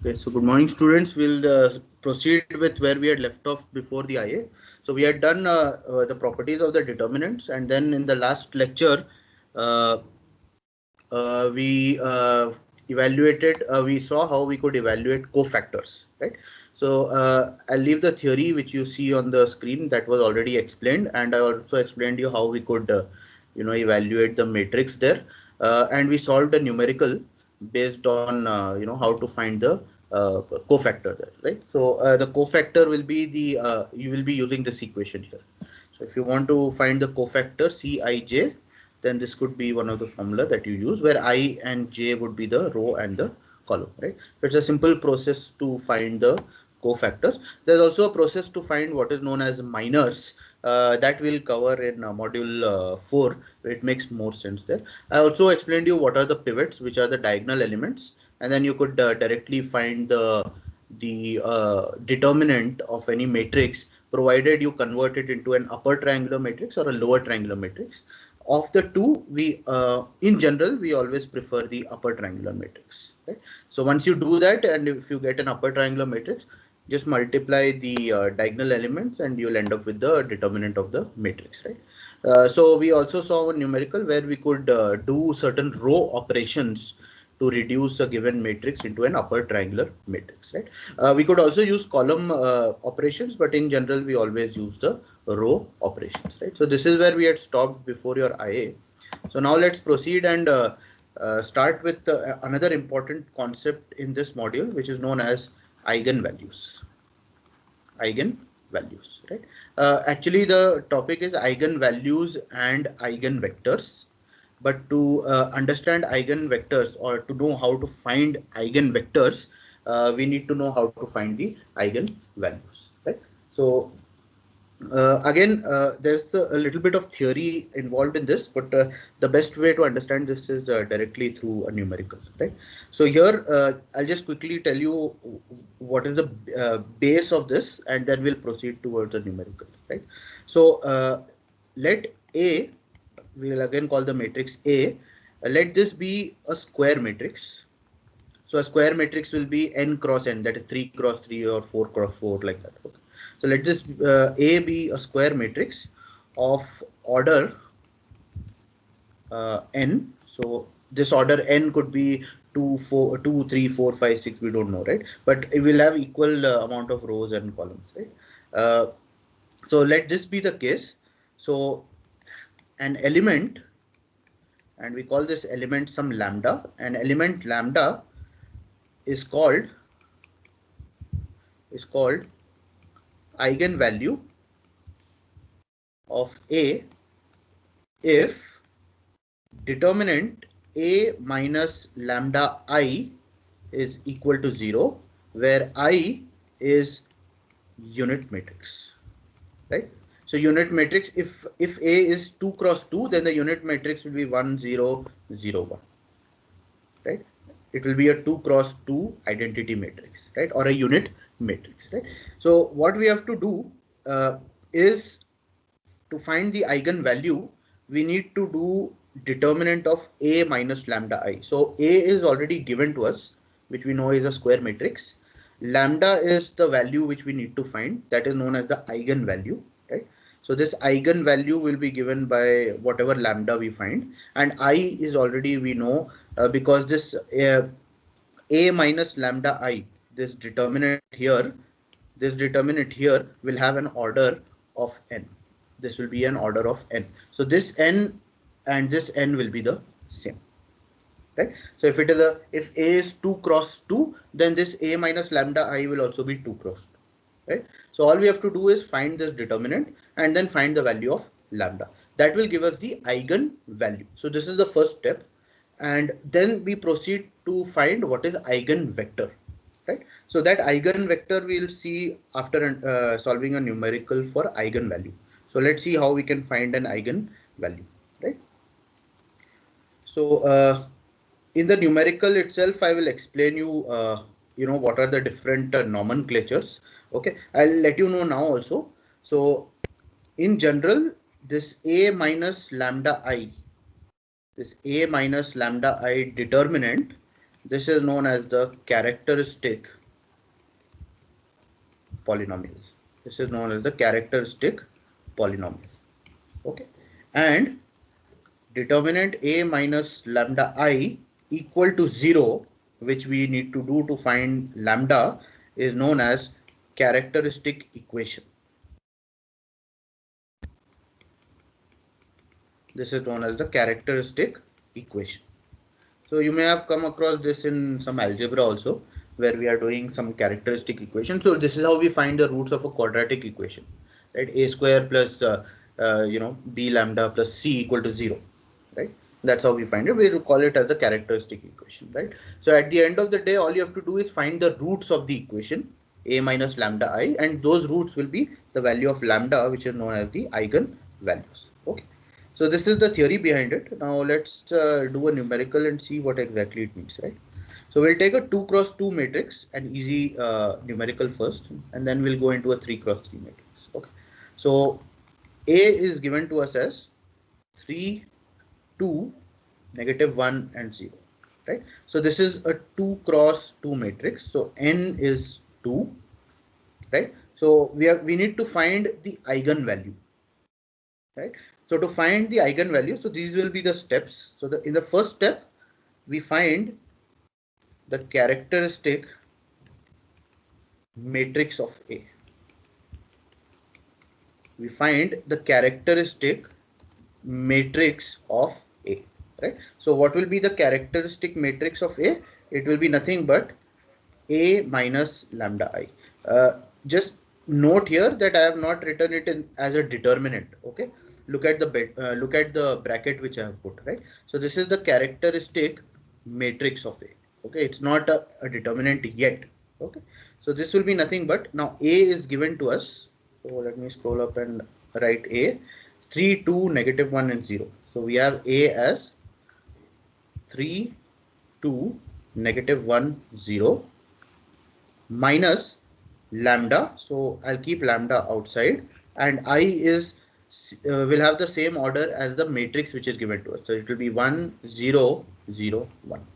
Okay, so good morning, students. We'll proceed with where we had left off before the IA. So we had done the properties of the determinants, and then in the last lecture, uh, we evaluated. We saw how we could evaluate cofactors, right? So I'll leave the theory which you see on the screen that was already explained, and I also explained you how we could, evaluate the matrix there, and we solved a numerical based on how to find the cofactor there, right? So the cofactor will be the you will be using this equation here. So if you want to find the cofactor Cij, then this could be one of the formula that you use where I and j would be the row and the column, right? So it's a simple process to find the cofactors. There's also a process to find what is known as minors that we'll cover in module 4. It makes more sense there. I also explained you what are the pivots, which are the diagonal elements, and then you could directly find the determinant of any matrix provided you convert it into an upper triangular matrix or a lower triangular matrix. Of the two, we in general we always prefer the upper triangular matrix, right? So once you do that, and if you get an upper triangular matrix, just multiply the diagonal elements and you'll end up with the determinant of the matrix, right? So we also saw a numerical where we could do certain row operations to reduce a given matrix into an upper triangular matrix, right? We could also use column operations, but in general we always use the row operations, right? So this is where we had stopped before your IA. So now let's proceed and start with another important concept in this module, which is known as eigenvalues. Eigenvalues, right? Actually, the topic is eigenvalues and eigenvectors. But to understand eigenvectors or to know how to find eigenvectors, we need to know how to find the eigenvalues, right? So again, there's a little bit of theory involved in this, but the best way to understand this is directly through a numerical, right? So here, I'll just quickly tell you what is the base of this, and then we'll proceed towards a numerical, right? So let A, we will again call the matrix A. Let this be a square matrix. So a square matrix will be n cross n, that is 3 cross 3 or 4 cross 4, like that. Okay. So let this A be a square matrix of order n. So this order n could be 2, 4, 2, 3, 4, 5, 6. We don't know, right? But it will have equal amount of rows and columns, right? So let this be the case. So an element, and we call this element some lambda. An element lambda is called eigenvalue of A if determinant A minus lambda I is equal to 0, where I is unit matrix, right? So unit matrix, if A is 2 cross 2, then the unit matrix will be 1, 0, 0, 1, right? It will be a 2 cross 2 identity matrix, right? Or a unit matrix, right? So what we have to do is to find the eigenvalue, we need to do determinant of A minus lambda I. So A is already given to us, which we know is a square matrix. Lambda is the value which we need to find, that is known as the eigenvalue, right? So this eigenvalue will be given by whatever lambda we find, and I is already, we know, because this A minus lambda I, this determinant here will have an order of n. This will be an order of n. So this n and this n will be the same, right? So if A is 2 cross 2, then this A minus lambda I will also be 2 cross 2, right? So all we have to do is find this determinant and then find the value of lambda. That will give us the eigenvalue. So this is the first step, and then we proceed to find what is eigenvector, right? So that eigenvector we'll see after solving a numerical for eigenvalue. So let's see how we can find an eigenvalue, right? So in the numerical itself, I will explain you, what are the different nomenclatures. Okay, I'll let you know now also. So in general, this A minus lambda I determinant This is known as the characteristic polynomial. This is known as the characteristic polynomial. Okay, and determinant a minus lambda I equal to 0, which we need to do to find lambda, is known as characteristic equation. This is known as the characteristic equation. So you may have come across this in some algebra also, where we are doing some characteristic equation. So this is how we find the roots of a quadratic equation, right? A square plus b lambda plus c equal to 0, right? That's how we find it. We will call it as the characteristic equation, right? So at the end of the day, all you have to do is find the roots of the equation a minus lambda I, and those roots will be the value of lambda, which is known as the eigen values. Okay. So this is the theory behind it. Now let's do a numerical and see what exactly it means, right? So we'll take a 2 cross 2 matrix, an easy numerical first, and then we'll go into a 3 cross 3 matrix. Okay. So A is given to us as 3, 2, negative 1 and 0, right? So this is a 2 cross 2 matrix. So n is 2, right? So we need to find the eigenvalue, right? So to find the eigenvalue, so these will be the steps. So in the first step, we find the characteristic matrix of A. We find the characteristic matrix of A, right? So what will be the characteristic matrix of A? It will be nothing but A minus lambda I. Just note here that I have not written it in as a determinant. Okay, look at the bracket which I have put, right? So this is the characteristic matrix of A. Okay, it's not a determinant yet. Okay, so this will be nothing but, now A is given to us. So let me scroll up and write A. 3, 2, negative 1 and 0. So we have A as 3, 2, negative 1, 0 minus lambda. So I'll keep lambda outside, and I is will have the same order as the matrix which is given to us. So it will be 1, 0, 0, 1,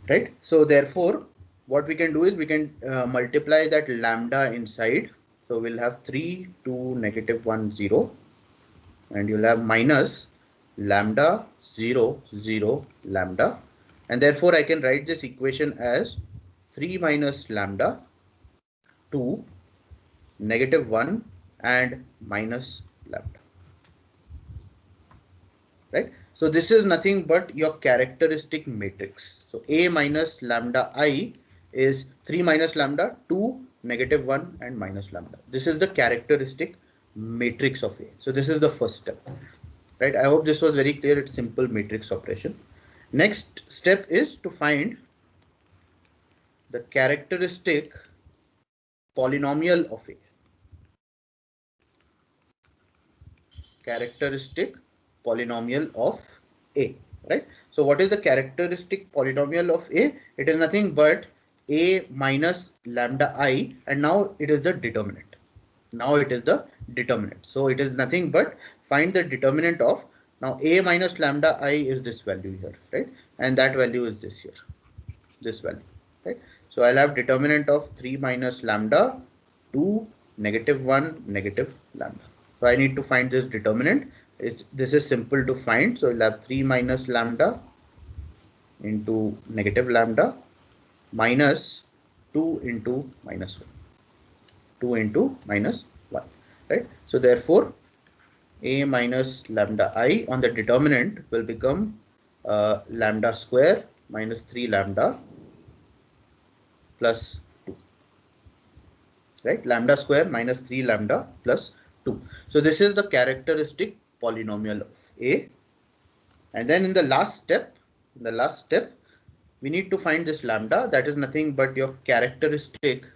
right? So therefore what we can do is we can multiply that lambda inside. So we'll have 3, 2, negative 1, 0, and you'll have minus lambda 0, 0, lambda, and therefore I can write this equation as 3 minus lambda 2, negative 1 and minus lambda, right? So this is nothing but your characteristic matrix. So A minus lambda I is 3 minus lambda, 2, negative 1 and minus lambda. This is the characteristic matrix of A. So this is the first step, right? I hope this was very clear. It's simple matrix operation. Next step is to find the characteristic polynomial of A. Characteristic polynomial of A, right? So what is the characteristic polynomial of A? It is nothing but A minus lambda I, and now it is the determinant. Now it is the determinant. So it is nothing but find the determinant of, now A minus lambda I is this value here, right? And that value is this here, this value, right? So I'll have determinant of 3 minus lambda, 2, negative 1, negative lambda. So I need to find this determinant. This is simple to find. So we'll have 3 minus lambda into negative lambda minus 2 into minus 1. 2 into minus 1, right? So therefore A minus lambda I on the determinant will become lambda square minus 3 lambda plus 2, right? Lambda square minus 3 lambda plus 2. So this is the characteristic polynomial of A. And then in the last step, we need to find this lambda. That is nothing but your characteristic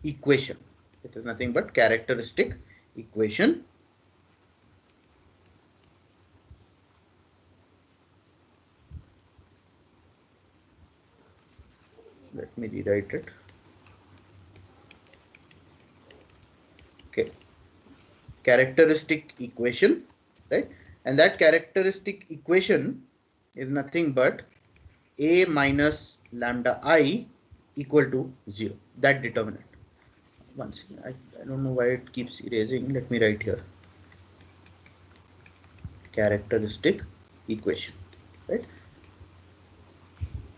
equation. It is nothing but characteristic equation. Let me rewrite it. Okay, characteristic equation, right? And that characteristic equation is nothing but a minus lambda I equal to 0, that determinant. Once I don't know why it keeps erasing. Let me write here characteristic equation, right?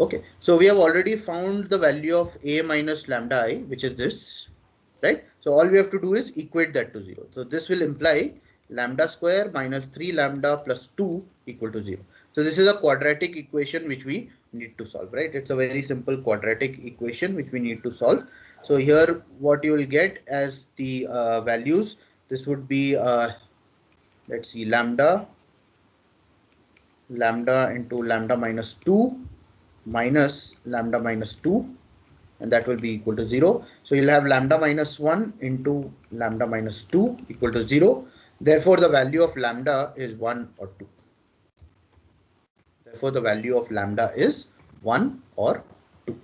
Okay, so we have already found the value of a minus lambda I, which is this, right? So all we have to do is equate that to 0. So this will imply lambda square minus 3 lambda plus 2 equal to 0. So this is a quadratic equation which we need to solve, right? It's a very simple quadratic equation which we need to solve. So here what you will get as the values, this would be let's see, lambda into lambda minus 2 minus lambda minus 2, and that will be equal to 0. So you'll have lambda minus 1 into lambda minus 2 equal to 0. Therefore, the value of lambda is 1 or 2. Therefore, the value of lambda is 1 or 2.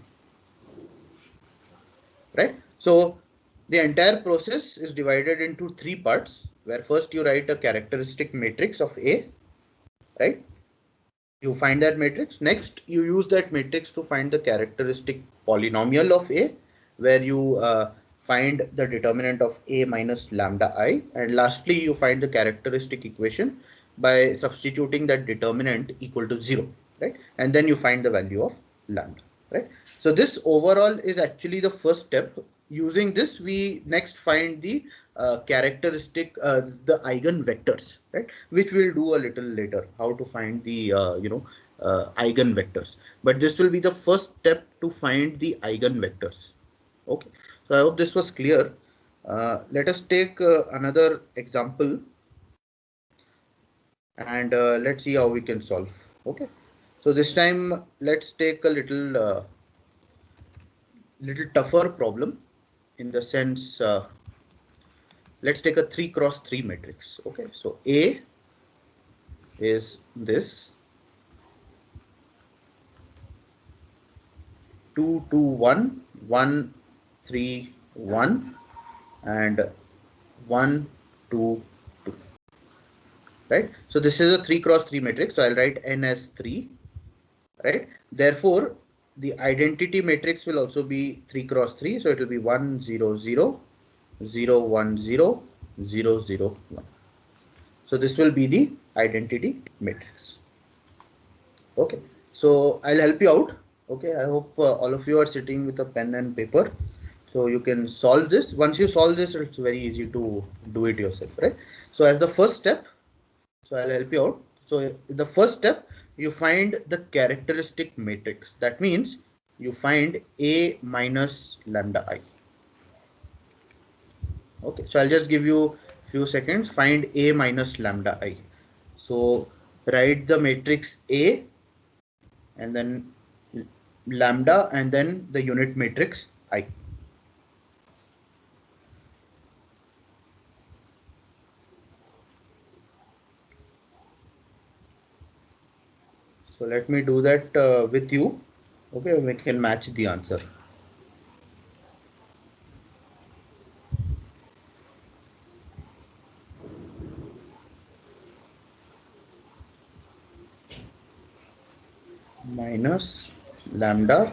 Right? So the entire process is divided into 3 parts, where first you write a characteristic matrix of A, right? You find that matrix. Next, you use that matrix to find the characteristic polynomial of A, where you find the determinant of A minus lambda I. And lastly, you find the characteristic equation by substituting that determinant equal to 0, right? And then you find the value of lambda, right? So this overall is actually the first step. Using this, we next find the characteristic, the eigenvectors, right? Which we'll do a little later, how to find the, eigenvectors. But this will be the first step to find the eigenvectors. Okay, so I hope this was clear. Let us take another example, and let's see how we can solve. Okay, so this time let's take a little tougher problem, in the sense, let's take a 3 cross 3 matrix. Okay, so A is this 2 2 1 1 3 1 and 1 2 2, right? So this is a 3 cross 3 matrix, so I'll write n as 3, right? Therefore the identity matrix will also be 3 cross 3, so it will be 1 0 0 0 1 0 0 0 1. So this will be the identity matrix. Okay, so I'll help you out. Okay, I hope all of you are sitting with a pen and paper, so you can solve this. Once you solve this, it's very easy to do it yourself, right? So as the first step, so I'll help you out. So the first step, you find the characteristic matrix. That means you find A minus lambda I. Okay, so I'll just give you a few seconds. Find A minus lambda I. So write the matrix A, and then lambda, and then the unit matrix I. So let me do that with you. Okay, we can match the answer. Minus lambda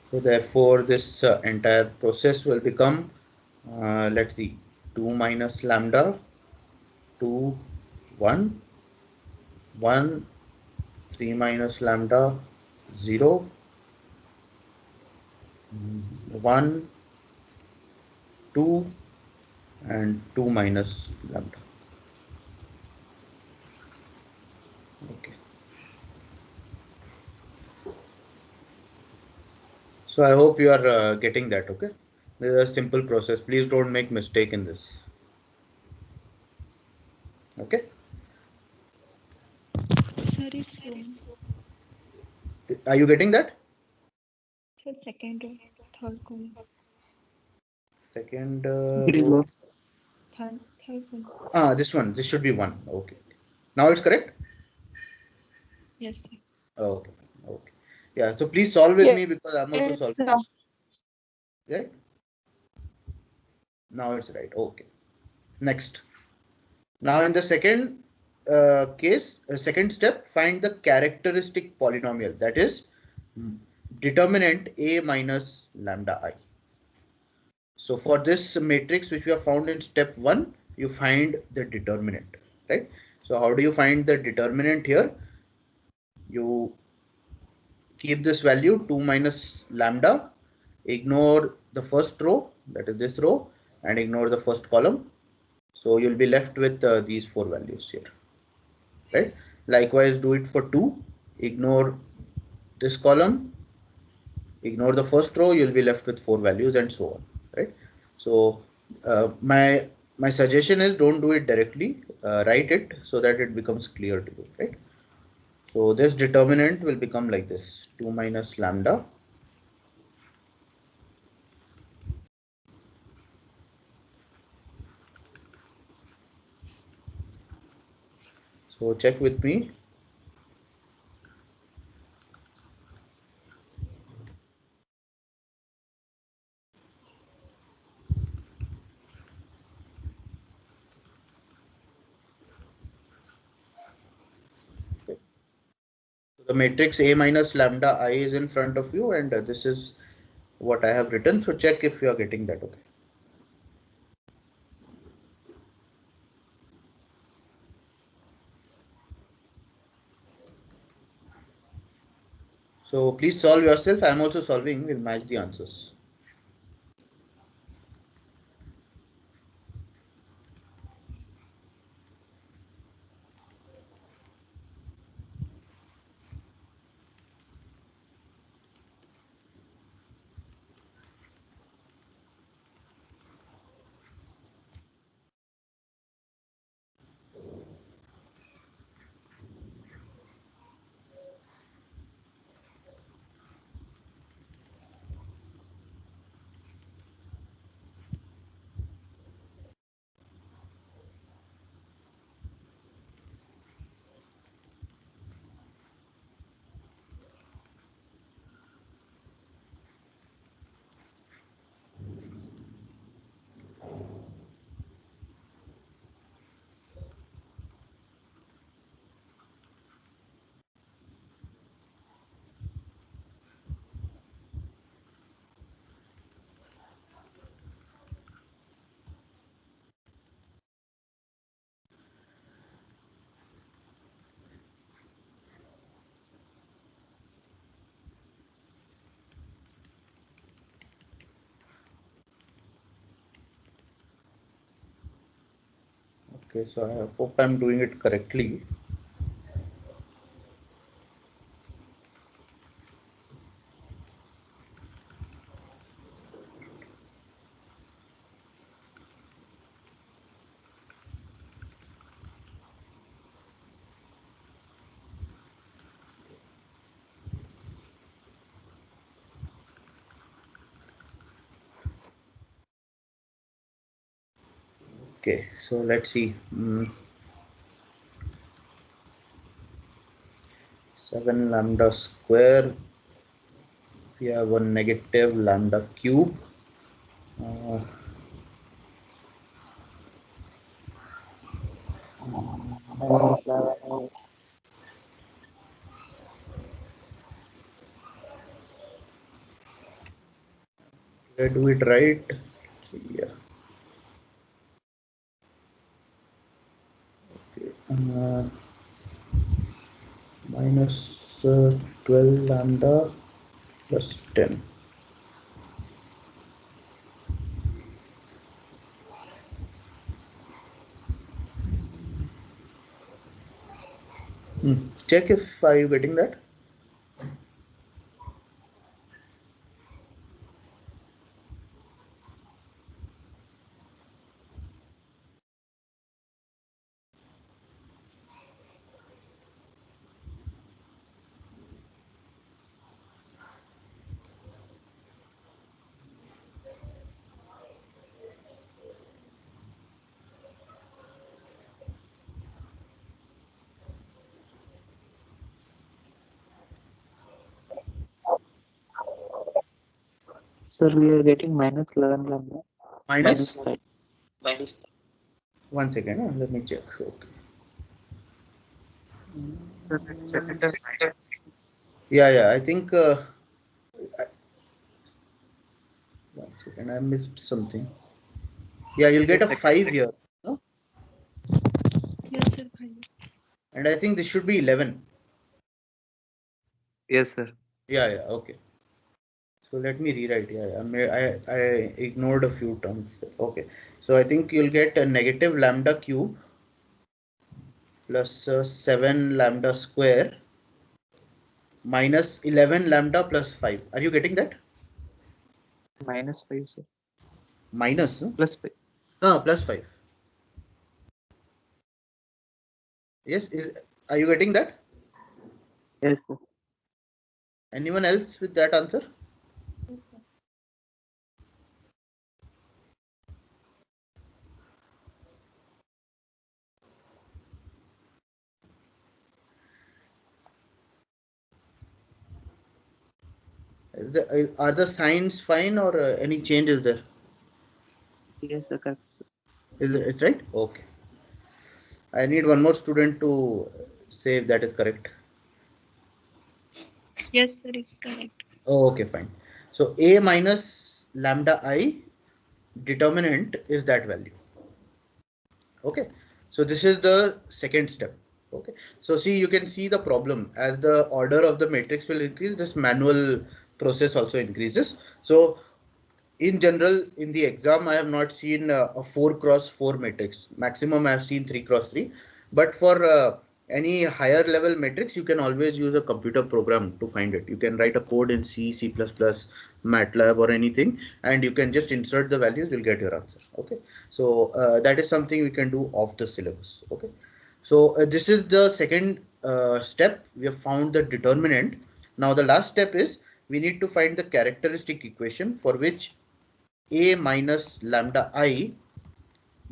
so therefore this entire process will become, let's see, 2 minus lambda 2 1 1 3 minus lambda 0 1 2 and 2 minus lambda. Okay, so I hope you are getting that. Okay, this is a simple process. Please don't make mistake in this. Okay, Sir, it's one. are you getting that? Sir, second row, third column, Second Green row. box. third one. This one. This should be 1. Okay. Now it's correct. Yes, sir. Okay. Okay. Yeah. So please solve with me because I'm also Yes, solving. Right? Now it's right. Okay. Next. Now in the second second step, find the characteristic polynomial, that is determinant a minus lambda I. So for this matrix which we have found in step 1, you find the determinant, right? So how do you find the determinant here? You keep this value 2 minus lambda, ignore the first row, that is this row, and ignore the first column. So you'll be left with these 4 values here, right? Likewise, do it for 2, ignore this column, ignore the first row, you'll be left with 4 values and so on, right? So my suggestion is don't do it directly, write it so that it becomes clear to you, right? So this determinant will become like this, 2 minus lambda. So check with me. The matrix A minus lambda I is in front of you, and this is what I have written. So check if you are getting that. Okay. So please solve yourself. I am also solving. We'll match the answers. Okay, so I hope I'm doing it correctly. Okay, so let's see. 7 lambda square. We have one negative lambda cube. Uh, Did I do it right? Yeah. Okay. Minus 12 lambda plus 10. Check if are you getting that? Sir, we are getting minus 11 lambda. Minus? 5. Minus. 1 second. Let me check. Okay. Sir, it's second time. Yeah. I think. 1 second. I missed something. Yeah, you'll get a 5 here. No? Yes, sir. 5. And I think this should be 11. Yes, sir. Yeah. Okay. So let me rewrite. I ignored a few terms. Okay. So I think you'll get a negative lambda cube plus 7 lambda square minus 11 lambda plus 5. Are you getting that? Minus 5, sir. Minus? No? Plus 5. Plus 5. Yes. Are you getting that? Yes, sir. Anyone else with that answer? Yes, sir. Are the signs fine or any changes there? Yes, sir. Correct, sir. It's right? Okay. I need one more student to say if that is correct. Yes, sir. It's correct. Oh, okay, fine. So a minus lambda I determinant is that value. Okay. So this is the second step. Okay. So see, you can see the problem as the order of the matrix will increase, this manual process also increases. So in general, in the exam, I have not seen a 4x4 matrix. Maximum I have seen 3x3. But for any higher level matrix, you can always use a computer program to find it. You can write a code in C, C++, MATLAB or anything, and you can just insert the values, you'll get your answer. Okay. So that is something we can do off the syllabus. Okay. So this is the second step. We have found the determinant. Now the last step is we need to find the characteristic equation for which a minus lambda I,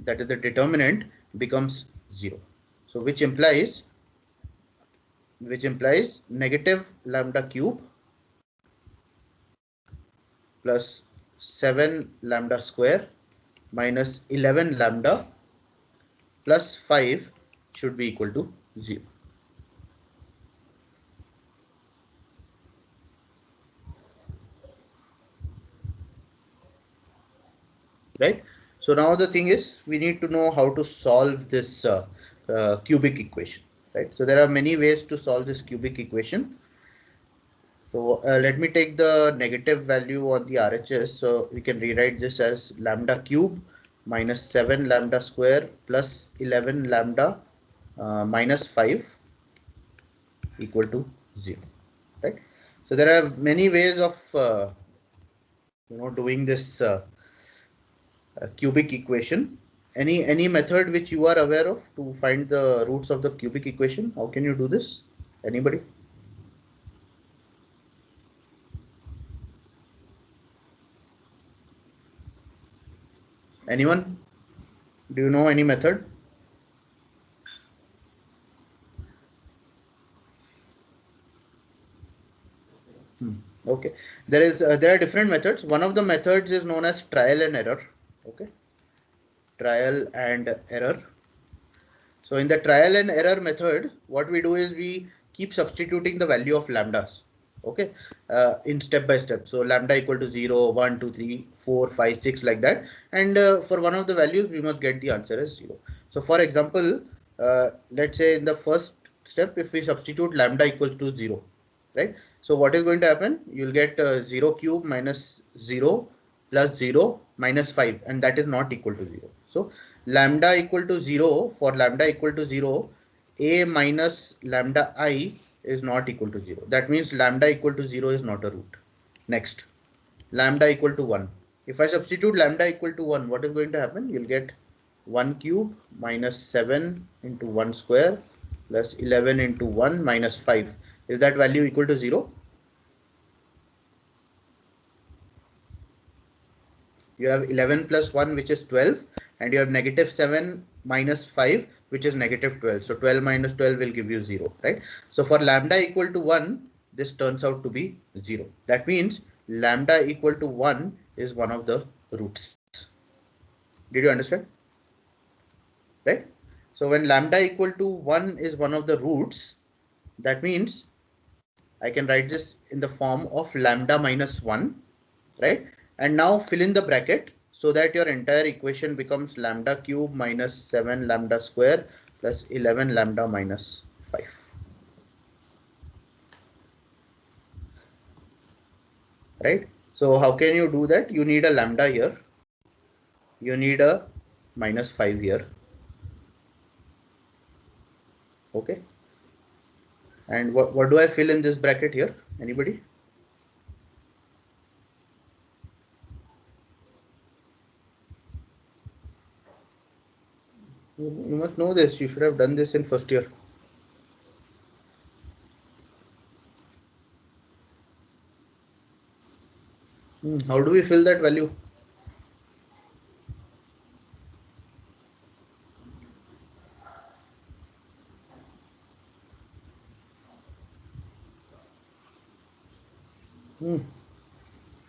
that is the determinant, becomes 0. So which implies negative lambda cube plus 7 lambda square minus 11 lambda plus 5 should be equal to 0. Right. So now the thing is we need to know how to solve this cubic equation. Right. So there are many ways to solve this cubic equation. So let me take the negative value on the RHS. So we can rewrite this as lambda cube minus 7 lambda square plus 11 lambda minus 5 equal to 0. Right. So there are many ways of doing this cubic equation. Any method which you are aware of to find the roots of the cubic equation? How can you do this? Anybody? Anyone? Do you know any method? Okay, there are different methods. One of the methods is known as trial and error. Okay, trial and error. So in the trial and error method, what we do is we keep substituting the value of lambdas. Okay, in step by step. So lambda equal to 0, 1, 2, 3, 4, 5, 6 like that. And for one of the values, we must get the answer as 0. So for example, let's say in the first step, if we substitute lambda equals to 0, right? So what is going to happen? You'll get 0 cube minus 0 plus 0 minus 5, and that is not equal to 0. So lambda equal to 0, for lambda equal to 0, a minus lambda I is not equal to 0. That means lambda equal to 0 is not a root. Next, lambda equal to 1. If I substitute lambda equal to 1, what is going to happen? You'll get 1 cube minus 7 into 1 square plus 11 into 1 minus 5. Is that value equal to 0? You have 11 plus 1, which is 12, and you have negative 7 minus 5, which is negative 12. So 12 minus 12 will give you 0, right? So for lambda equal to 1, this turns out to be 0. That means lambda equal to 1 is one of the roots. Did you understand? Right? So when lambda equal to 1 is one of the roots, that means I can write this in the form of lambda minus 1, right? And now fill in the bracket so that your entire equation becomes lambda cube minus 7 lambda square plus 11 lambda minus 5. Right? So how can you do that? You need a lambda here. You need a minus 5 here. Okay. And what do I fill in this bracket here? Anybody? You must know this. You should have done this in first year. How do we fill that value?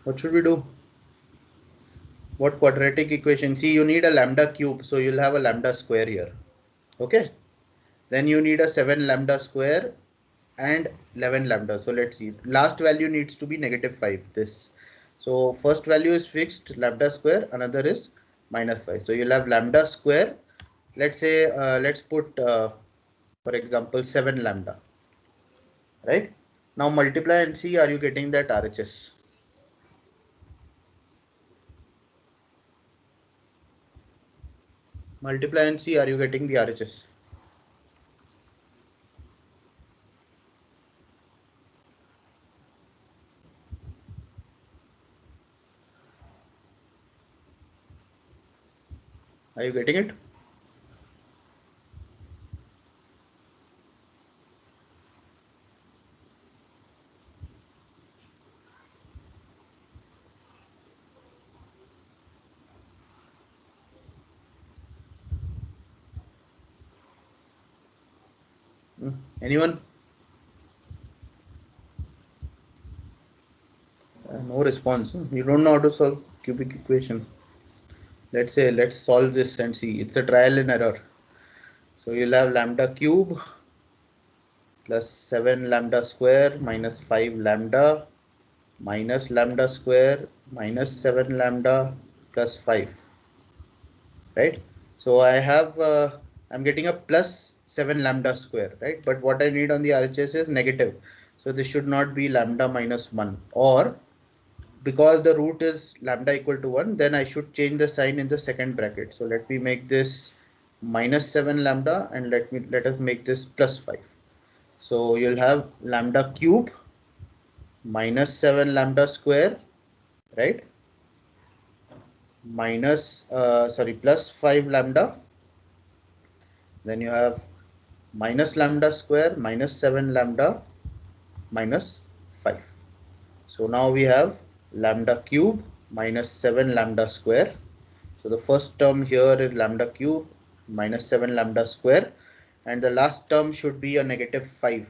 What should we do? What quadratic equation? See, you need a lambda cube, so you'll have a lambda square here. Okay. Then you need a 7 lambda square and 11 lambda. So let's see. Last value needs to be negative 5. This. So first value is fixed, lambda square. Another is minus 5. So you'll have lambda square. Let's say, let's put, for example, 7 lambda. Right? Now multiply and see, are you getting that RHS? Multiply and see, are you getting the RHS? Are you getting it? Anyone? No response. You don't know how to solve cubic equation. Let's say, let's solve this and see. It's a trial and error. So you'll have lambda cube plus 7 lambda square minus 5 lambda minus lambda square minus 7 lambda plus 5. Right? So I have, I'm getting a plus 7 lambda square, right? But what I need on the RHS is negative. So this should not be lambda minus 1, or because the root is lambda equal to 1, then I should change the sign in the second bracket. So let me make this minus 7 lambda and let us make this plus 5. So you'll have lambda cube minus 7 lambda square, right? Minus, plus 5 lambda. Then you have minus lambda square minus 7 lambda minus 5. So now we have lambda cube minus 7 lambda square. So the first term here is lambda cube minus 7 lambda square, and the last term should be a negative 5.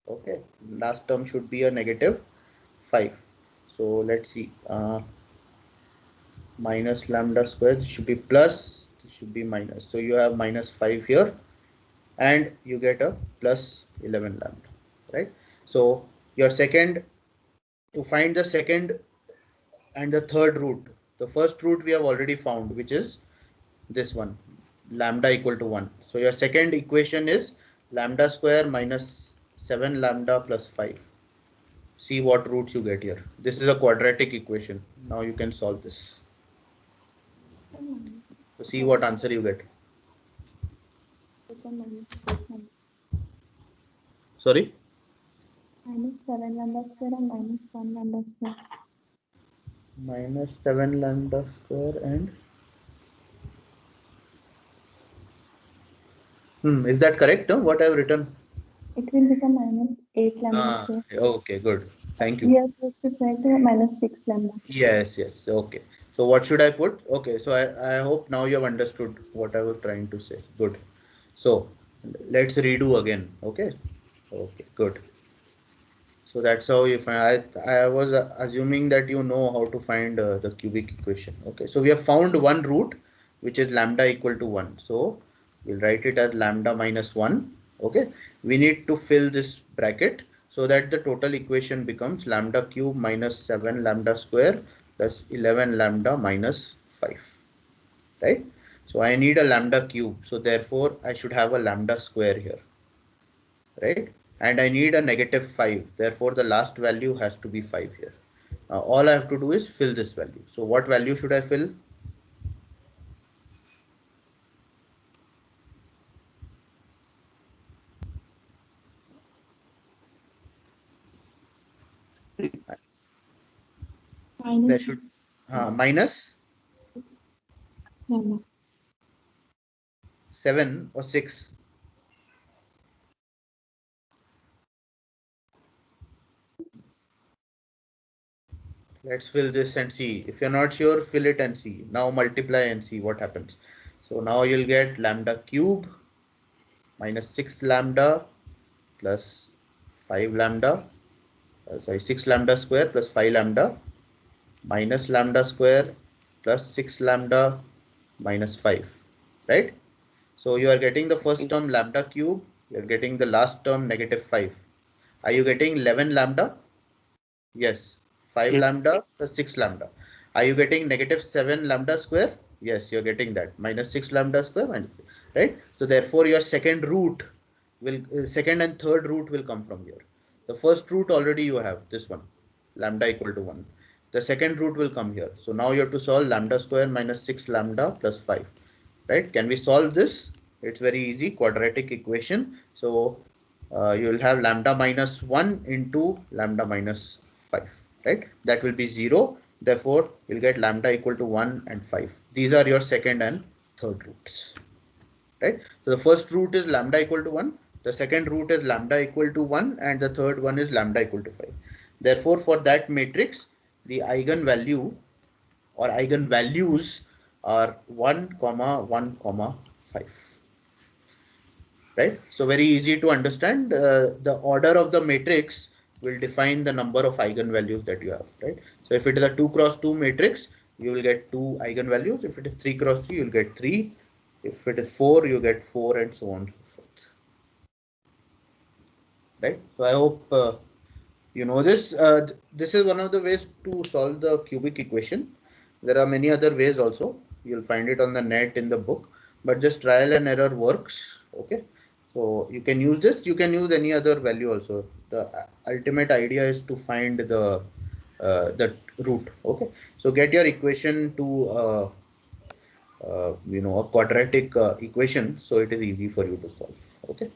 Okay, last term should be a negative 5. So let's see, minus lambda square, this should be plus, this should be minus. So you have minus 5 here, and you get a plus 11 lambda, right? So your second, to find the second and the third root, the first root we have already found, which is this one, lambda equal to 1. So your second equation is lambda square minus 7 lambda plus 5. See what roots you get here. This is a quadratic equation. Now you can solve this. So see what answer you get. Sorry? Minus 7 lambda square and minus 1 lambda square. Minus 7 lambda square and is that correct? What I've written? It will become minus 8 lambda square. Okay, good. Thank you. We are supposed to write the minus 6 lambda. Yes. Okay. So what should I put? Okay, so I hope now you have understood what I was trying to say. Good. So let's redo again. Okay. Okay, good. So that's how you find. I was assuming that you know how to find the cubic equation. Okay, so we have found one root, which is lambda equal to 1. So we'll write it as lambda minus 1. Okay, we need to fill this bracket so that the total equation becomes lambda cube minus 7 lambda square plus 11 lambda minus 5. Right? So I need a lambda cube. So therefore I should have a lambda square here. Right? And I need a negative 5. Therefore, the last value has to be 5 here. Now, all I have to do is fill this value. So what value should I fill? There Minus should minus lambda. 7 or 6. Let's fill this and see. If you're not sure, fill it and see. Now multiply and see what happens. So now you'll get lambda cube minus 6 lambda plus 5 lambda. Sorry, 6 lambda square plus 5 lambda minus lambda square plus 6 lambda minus 5. Right? So you are getting the first term lambda cube. You are getting the last term negative 5. Are you getting 11 lambda? Yes. 5 Yes. lambda plus 6 lambda. Are you getting negative 7 lambda square? Yes, you're getting that. Minus 6 lambda square minus 6, right? So therefore your second root will, second and third root will come from here. The first root already you have, this one, lambda equal to 1. The second root will come here. So now you have to solve lambda square minus 6 lambda plus 5. Right? Can we solve this? It's very easy, quadratic equation. So you will have lambda minus 1 into lambda minus 5. Right? That will be 0. Therefore, you'll get lambda equal to 1 and 5. These are your second and third roots. Right? So the first root is lambda equal to 1. The second root is lambda equal to 1. And the third one is lambda equal to 5. Therefore, for that matrix, the eigenvalue or eigenvalues are 1, 1, 5. Right? So very easy to understand. The order of the matrix will define the number of eigenvalues that you have. Right? So if it is a 2 cross 2 matrix, you will get 2 eigenvalues. If it is 3 cross 3, you will get 3. If it is 4, you get 4, and so on and so forth. Right? So I hope you know this. This is one of the ways to solve the cubic equation. There are many other ways also. You'll find it on the net in the book, but just trial and error works. Okay. So you can use this. You can use any other value also. The ultimate idea is to find the root. Okay. So get your equation to a quadratic equation, so it is easy for you to solve. Okay.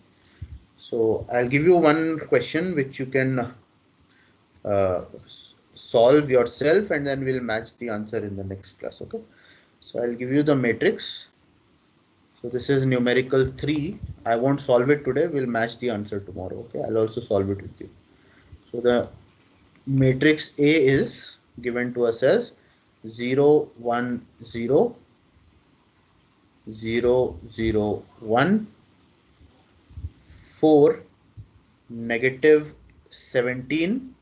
So I'll give you one question which you can solve yourself, and then we'll match the answer in the next class. Okay. So I'll give you the matrix. So this is numerical 3. I won't solve it today. We'll match the answer tomorrow. Okay. I'll also solve it with you. So the matrix A is given to us as 0, 1, 0, 0, 0, 1, 4, negative 17,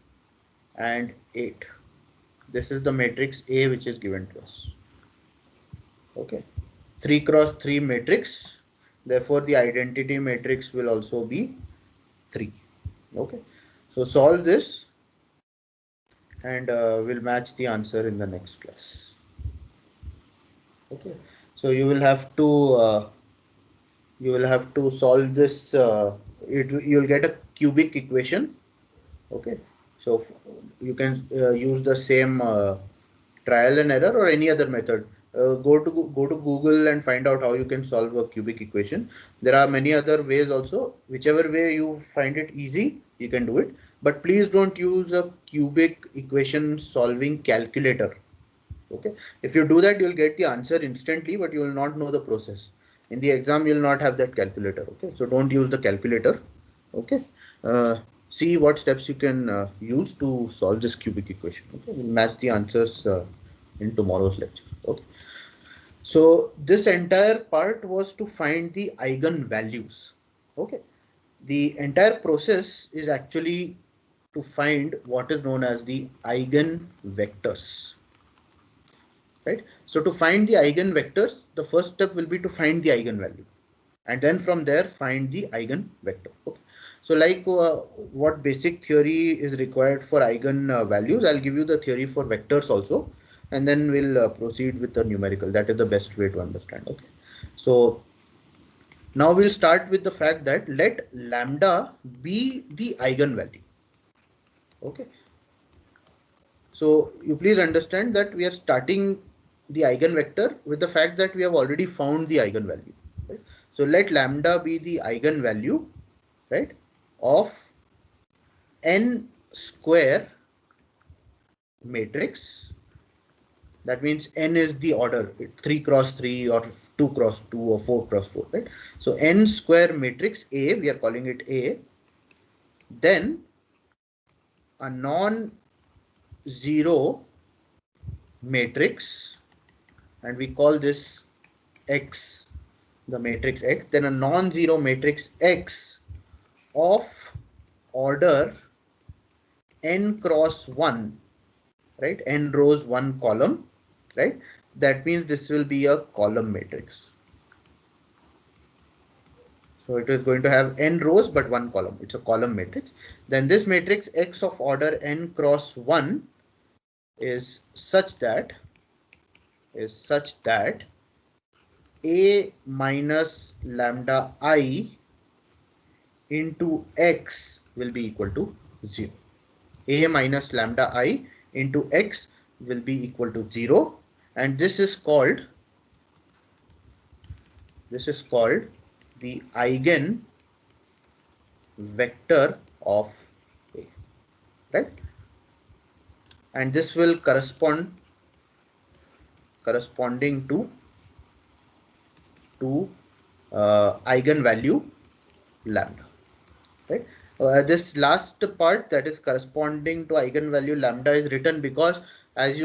and 8. This is the matrix A which is given to us. Okay. 3 cross 3 matrix. Therefore, the identity matrix will also be 3. Okay. So solve this, and we'll match the answer in the next class. Okay. So you will have to solve this. You'll get a cubic equation. Okay. So you can use the same trial and error or any other method. Go to Google and find out how you can solve a cubic equation. There are many other ways also. Whichever way you find it easy, you can do it. But please don't use a cubic equation solving calculator. Okay. If you do that, you'll get the answer instantly, but you will not know the process. In the exam, you'll not have that calculator. Okay. So don't use the calculator. Okay. See what steps you can use to solve this cubic equation. Okay. We'll match the answers in tomorrow's lecture. Okay. So this entire part was to find the eigenvalues. Okay. The entire process is actually to find what is known as the eigenvectors. Right? So to find the eigenvectors, the first step will be to find the eigenvalue, and then from there find the eigenvector. Okay. So like what basic theory is required for eigenvalues, I'll give you the theory for vectors also, and then we'll proceed with the numerical. That is the best way to understand. Okay. So now we'll start with the fact that let lambda be the eigenvalue. Okay. So you please understand that we are starting the eigenvector with the fact that we have already found the eigenvalue. Right? So let lambda be the eigenvalue, right, of n square matrix. That means n is the order, 3 cross 3 or 2 cross 2 or 4 cross 4, right? So n square matrix A, we are calling it A. Then a non-zero matrix, and we call this X, the matrix X. Then a non-zero matrix X of order n cross 1, right? N rows, 1 column, right? That means this will be a column matrix. So it is going to have n rows but 1 column. It's a column matrix. Then this matrix X of order n cross 1 is such that A minus lambda I into X will be equal to 0. A minus lambda I into X will be equal to 0, and this is called the eigen vector of A, right? And this will corresponding to eigenvalue lambda, right? This last part, that is corresponding to eigenvalue lambda, is written because as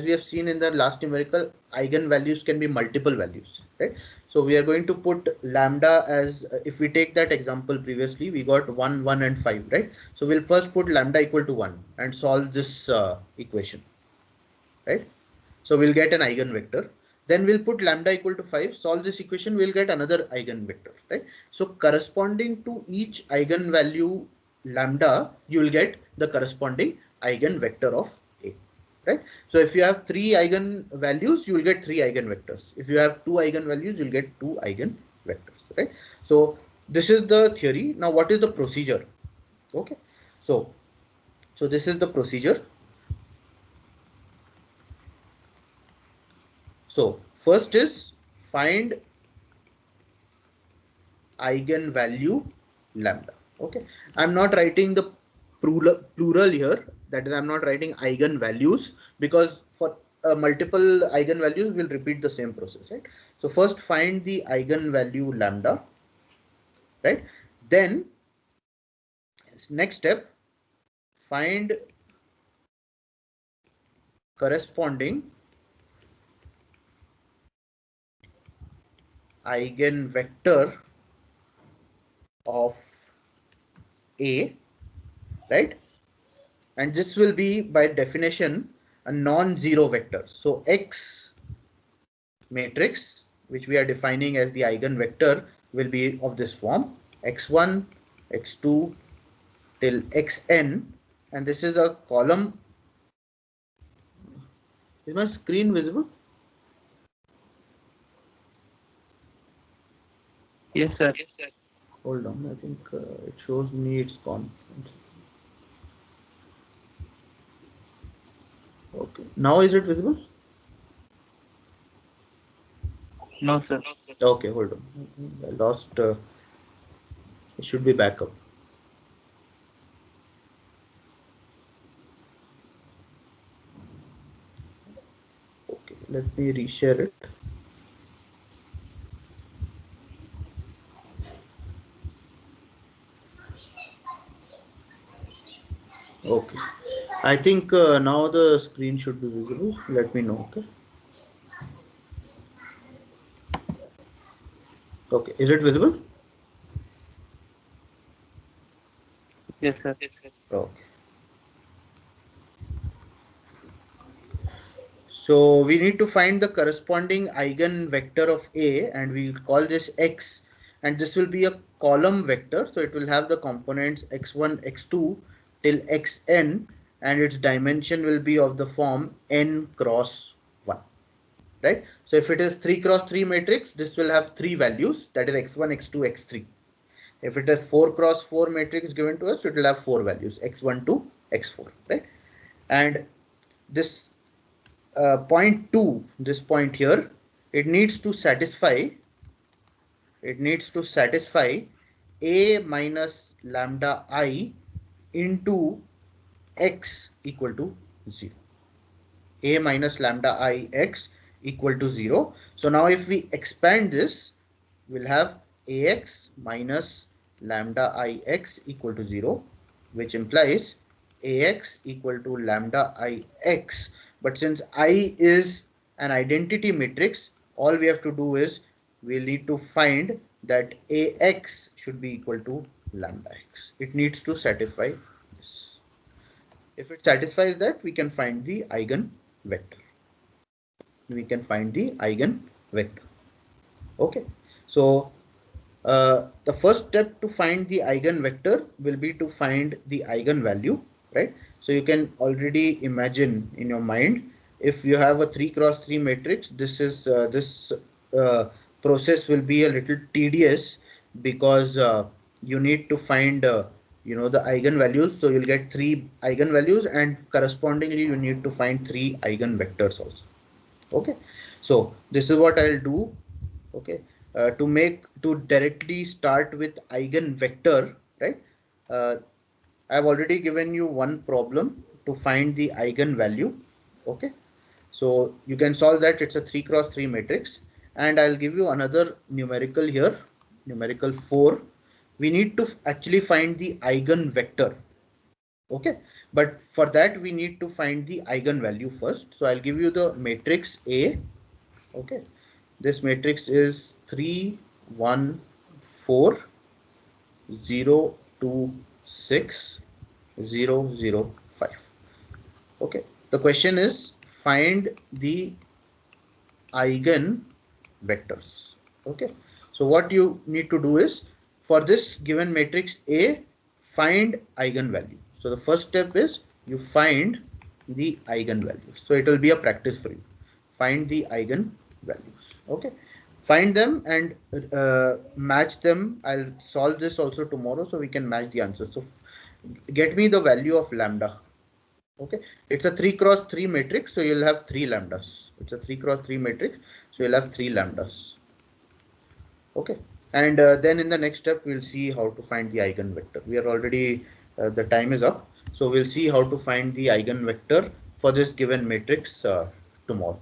we have seen in the last numerical, eigenvalues can be multiple values, right? So we are going to put lambda as, if we take that example previously, we got 1, 1 and 5, right? So we'll first put lambda equal to 1 and solve this equation, right? So we'll get an eigenvector. Then we'll put lambda equal to 5, solve this equation, we'll get another eigenvector, right? So corresponding to each eigenvalue lambda, you will get the corresponding eigenvector of A, right? So if you have 3 eigenvalues, you will get 3 eigenvectors. If you have 2 eigenvalues, you'll get 2 eigenvectors, right? So this is the theory. Now what is the procedure? Okay, so this is the procedure. So first is find eigenvalue lambda. Okay, I'm not writing the plural here. That is, I'm not writing eigenvalues, because for multiple eigenvalues we'll repeat the same process, right? So first find the eigenvalue lambda, right? Then next step, find corresponding eigenvector of A, right? And this will be by definition a non-zero vector. So X matrix, which we are defining as the eigenvector, will be of this form: x1, x2 till xn, and this is a column. Is my screen visible? Yes, sir. Hold on, I think it shows me it's gone. Okay, now is it visible? No, sir. Okay, hold on. I lost. It should be back up. Okay, let me reshare it. Okay, I think now the screen should be visible. Let me know. Okay. Okay, is it visible? Yes, sir. Okay. So we need to find the corresponding eigenvector of A, and we'll call this X, and this will be a column vector. So it will have the components x1, x2 till xn, and its dimension will be of the form n cross 1. Right? So if it is 3 cross 3 matrix, this will have 3 values, that is x1, x2, x3. If it is 4 cross 4 matrix given to us, it will have 4 values, x1 to x4. Right? And this point 2, this point here, it needs to satisfy a minus lambda I into x equal to 0. A minus lambda I x equal to 0. So now if we expand this, we'll have ax minus lambda I x equal to 0, which implies ax equal to lambda I x. But since I is an identity matrix, all we have to do is we'll need to find that ax should be equal to lambda x. It needs to satisfy this. If it satisfies that, we can find the eigenvector. Okay. So the first step to find the eigenvector will be to find the eigenvalue, right? So you can already imagine in your mind, if you have a 3 cross 3 matrix, this process will be a little tedious, because you need to find the eigenvalues. So you'll get 3 eigenvalues, and correspondingly you need to find 3 eigenvectors also. Okay, so this is what I'll do. Okay, to directly start with eigenvector, right? I've already given you one problem to find the eigenvalue. Okay, so you can solve that. It's a 3 cross 3 matrix, and I'll give you another numerical here, numerical 4. We need to actually find the eigenvector. Okay, but for that we need to find the eigenvalue first. So I'll give you the matrix A. Okay, this matrix is 3, 1, 4, 0, 2, 6, 0, 0, 5. Okay, the question is find the eigenvectors. Okay, so what you need to do is, for this given matrix A, find eigenvalue. So the first step is you find the eigenvalues. So it will be a practice for you. Find the eigenvalues. Okay, find them and match them. I'll solve this also tomorrow, so we can match the answers. So get me the value of lambda. Okay, it's a 3 cross 3 matrix, so you'll have 3 lambdas. It's a 3 cross 3 matrix, so you'll have 3 lambdas. Okay, and then in the next step we'll see how to find the eigenvector. We are already the time is up, so we'll see how to find the eigenvector for this given matrix tomorrow.